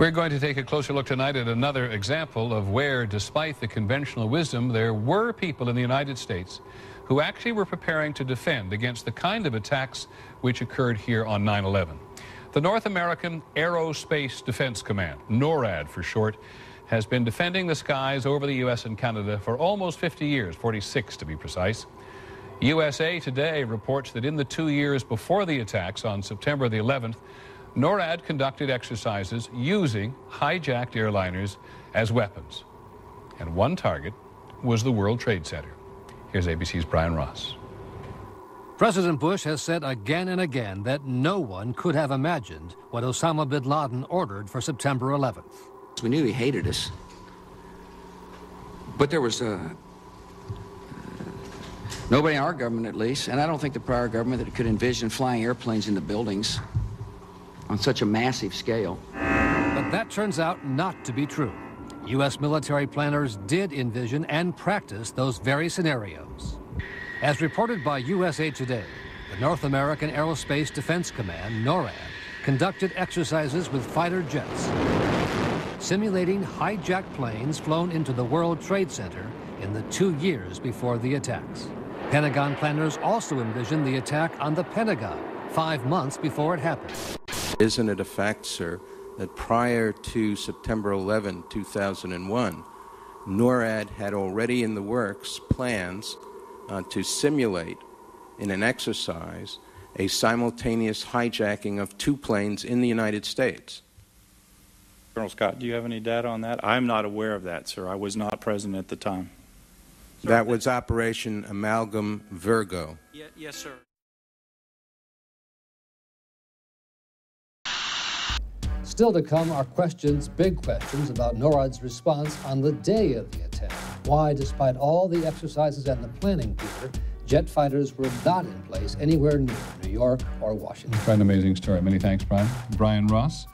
We're going to take a closer look tonight at another example of where, despite the conventional wisdom, there were people in the United States who actually were preparing to defend against the kind of attacks which occurred here on 9/11. The North American Aerospace Defense Command, NORAD for short, has been defending the skies over the U.S. and Canada for almost 50 years, 46 to be precise. USA Today reports that in the 2 years before the attacks on September the 11th, NORAD conducted exercises using hijacked airliners as weapons. And one target was the World Trade Center. Here's ABC's Brian Ross. President Bush has said again and again that no one could have imagined what Osama bin Laden ordered for September 11th. We knew he hated us, but there was nobody in our government, at least, and I don't think the prior government, that could envision flying airplanes into buildings on such a massive scale. But that turns out not to be true. U.S. military planners did envision and practice those very scenarios. As reported by USA Today, the North American Aerospace Defense Command, NORAD, conducted exercises with fighter jets, simulating hijacked planes flown into the World Trade Center in the 2 years before the attacks. Pentagon planners also envisioned the attack on the Pentagon 5 months before it happened. Isn't it a fact, sir, that prior to September 11, 2001, NORAD had already in the works plans to simulate in an exercise a simultaneous hijacking of 2 planes in the United States? Colonel Scott, do you have any data on that? I'm not aware of that, sir. I was not present at the time. That was Operation Amalgam Virgo. Yes, sir. Still to come are questions, big questions, about NORAD's response on the day of the attack. Why, despite all the exercises and the planning, Peter, jet fighters were not in place anywhere near New York or Washington. Quite an amazing story. Many thanks, Brian. Brian Ross.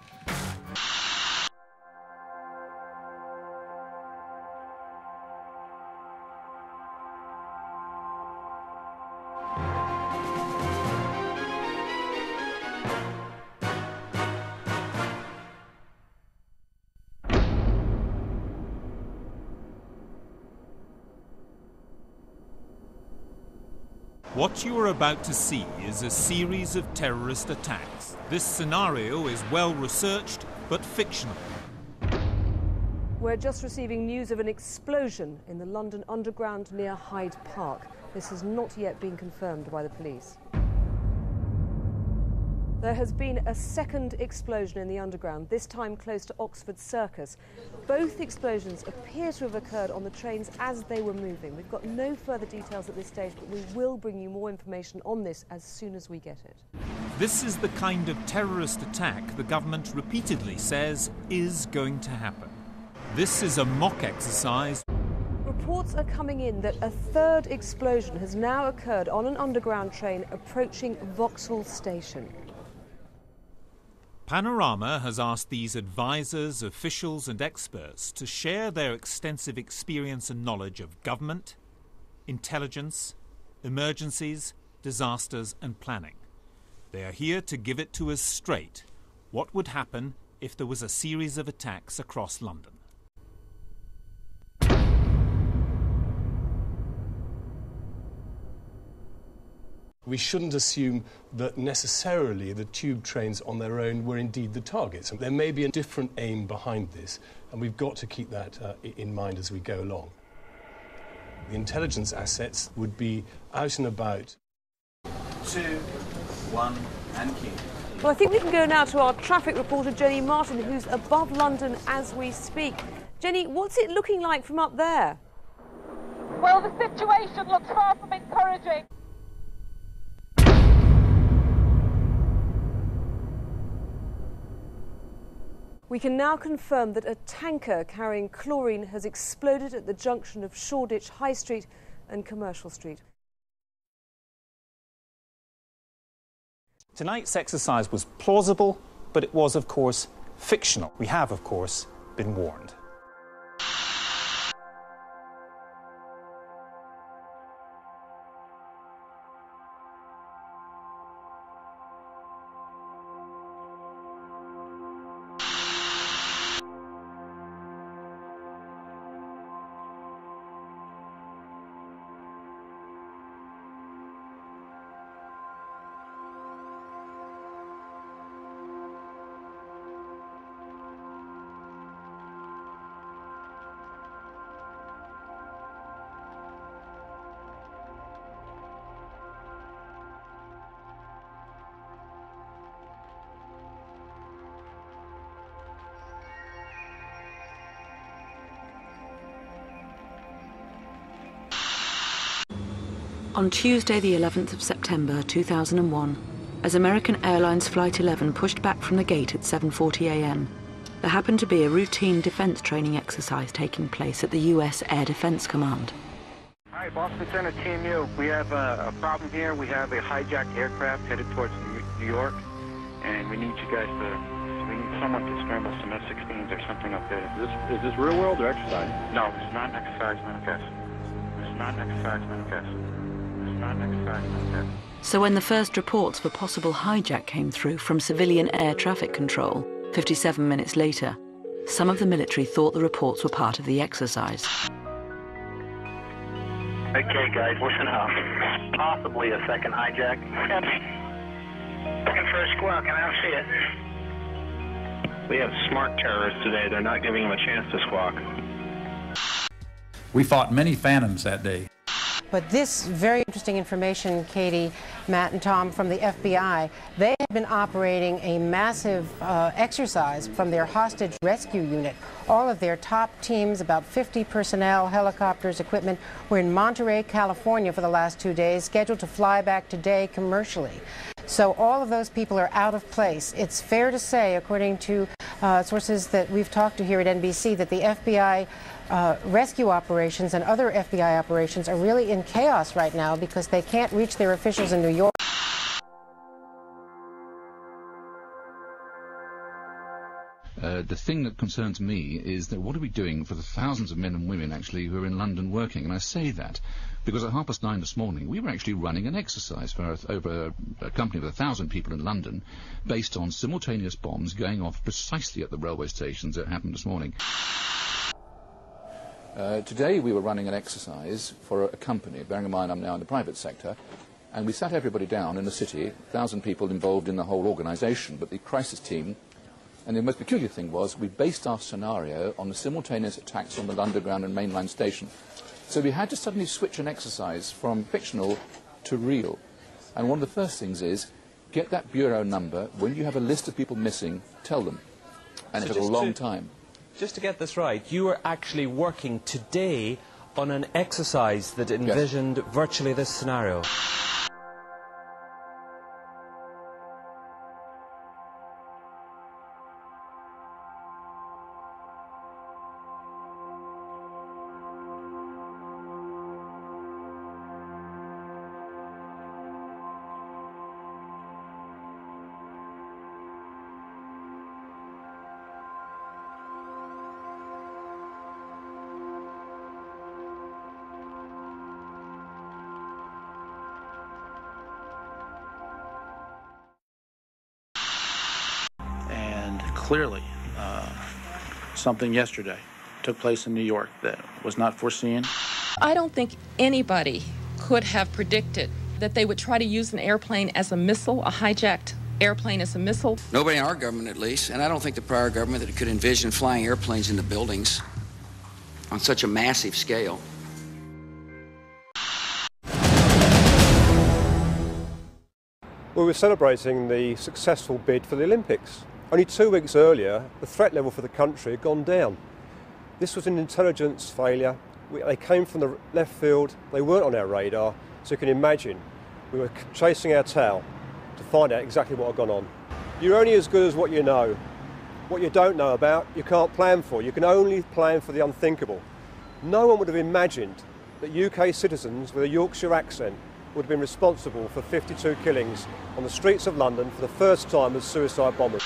What you are about to see is a series of terrorist attacks. This scenario is well researched, but fictional. We're just receiving news of an explosion in the London Underground near Hyde Park. This has not yet been confirmed by the police. There has been a second explosion in the Underground, this time close to Oxford Circus. Both explosions appear to have occurred on the trains as they were moving. We've got no further details at this stage, but we will bring you more information on this as soon as we get it. This is the kind of terrorist attack the government repeatedly says is going to happen. This is a mock exercise. Reports are coming in that a third explosion has now occurred on an Underground train approaching Vauxhall Station. Panorama has asked these advisors, officials and experts to share their extensive experience and knowledge of government, intelligence, emergencies, disasters and planning. They are here to give it to us straight. What would happen if there was a series of attacks across London? We shouldn't assume that necessarily the tube trains on their own were indeed the targets. There may be a different aim behind this, and we've got to keep that in mind as we go along. The intelligence assets would be out and about. 2, 1, and key. Well, I think we can go now to our traffic reporter, Jenny Martin, who's above London as we speak. Jenny, what's it looking like from up there? Well, the situation looks far from encouraging. We can now confirm that a tanker carrying chlorine has exploded at the junction of Shoreditch High Street and Commercial Street. Tonight's exercise was plausible, but it was, of course, fictional. We have, of course, been warned. On Tuesday, the 11th of September 2001, as American Airlines Flight 11 pushed back from the gate at 7:40 a.m., there happened to be a routine defense training exercise taking place at the U.S. Air Defense Command. Hi, Boston Center, Team U. We have a problem here. We have a hijacked aircraft headed towards New York, and we need you guys we need someone to scramble some F-16s or something up there. Is this real world or exercise? No, this is not an exercise manifest. This is not an exercise manifest. This is not an exercise manifest. So when the first reports for possible hijack came through from civilian air traffic control, 57 minutes later, some of the military thought the reports were part of the exercise. Okay, guys, listen up. Possibly a second hijack. Yep. Looking for a squawk, and I don't see it. We have smart terrorists today. They're not giving them a chance to squawk. We fought many phantoms that day. But this very interesting information, Katie, Matt, and Tom, from the FBI, they have been operating a massive exercise from their hostage rescue unit. All of their top teams, about 50 personnel, helicopters, equipment, were in Monterey, California for the last 2 days, scheduled to fly back today commercially. So all of those people are out of place. It's fair to say, according to sources that we've talked to here at NBC, that the FBI rescue operations and other FBI operations are really in chaos right now because they can't reach their officials in New York. The thing that concerns me is that what are we doing for the thousands of men and women actually who are in London working? And I say that because at 9:30 this morning we were actually running an exercise for over a company of 1,000 people in London based on simultaneous bombs going off precisely at the railway stations that happened this morning. Today we were running an exercise for a company, bearing in mind I'm now in the private sector, and we sat everybody down in the city, 1,000 people involved in the whole organisation, but the crisis team. And the most peculiar thing was we based our scenario on the simultaneous attacks on the Underground and mainline station. So we had to suddenly switch an exercise from fictional to real. And one of the first things is get that bureau number. When you have a list of people missing, tell them. And it took a long time. Just to get this right, you were actually working today on an exercise that envisioned virtually this scenario. Clearly, something yesterday took place in New York that was not foreseen. I don't think anybody could have predicted that they would try to use an airplane as a missile, a hijacked airplane as a missile. Nobody in our government, at least, and I don't think the prior government that could envision flying airplanes into buildings on such a massive scale. We were celebrating the successful bid for the Olympics. Only 2 weeks earlier, the threat level for the country had gone down. This was an intelligence failure. They came from the left field, they weren't on our radar, so you can imagine we were chasing our tail to find out exactly what had gone on. You're only as good as what you know. What you don't know about, you can't plan for. You can only plan for the unthinkable. No one would have imagined that UK citizens with a Yorkshire accent would have been responsible for 52 killings on the streets of London for the first time as suicide bombers.